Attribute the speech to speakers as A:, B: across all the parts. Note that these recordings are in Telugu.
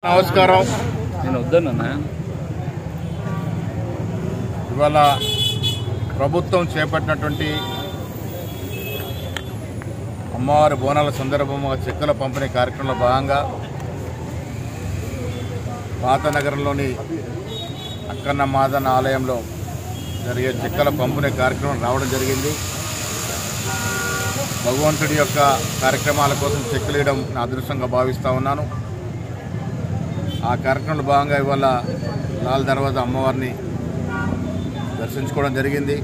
A: నమస్కారం.
B: నేను వద్దన్నా.
A: ఇవాళ ప్రభుత్వం చేపట్టినటువంటి అమ్మవారి బోనాల సందర్భంగా చెక్కుల పంపిణీ కార్యక్రమంలో భాగంగా పాత నగరంలోని అక్కన్న మాదన్న ఆలయంలో జరిగే చెక్కల పంపిణీ కార్యక్రమం రావడం జరిగింది. భగవంతుడి యొక్క కార్యక్రమాల కోసం చెక్కులు ఇవ్వడం నా అదృష్టంగా భావిస్తూ ఉన్నాను. ఆ కార్యక్రమంలో భాగంగా ఇవాళ లాల్ దర్వాజా అమ్మవారిని దర్శించుకోవడం జరిగింది.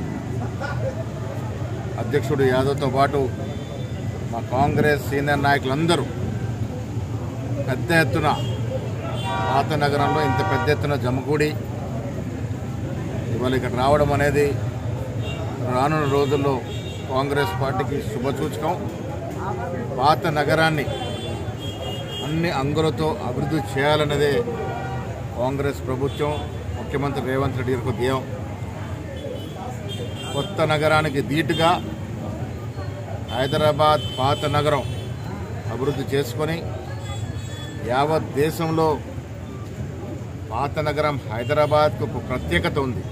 A: అధ్యక్షుడు యాదవ్తో పాటు మా కాంగ్రెస్ సీనియర్ నాయకులందరూ పెద్ద ఎత్తున పాత నగరంలో ఇంత పెద్ద ఎత్తున జమకూడి ఇవాళ ఇక్కడ రావడం అనేది రానున్న రోజుల్లో కాంగ్రెస్ పార్టీకి శుభసూచకం. పాత నగరాన్ని అన్ని అంగులతో అభివృద్ధి చేయాలన్నదే కాంగ్రెస్ ప్రభుత్వం, ముఖ్యమంత్రి రేవంత్ రెడ్డి గారికి ధ్యేయం. కొత్త నగరానికి ధీటుగా హైదరాబాద్ పాత నగరం అభివృద్ధి చేసుకొని యావత్ దేశంలో పాత నగరం హైదరాబాద్కు ఒక ప్రత్యేకత ఉంది.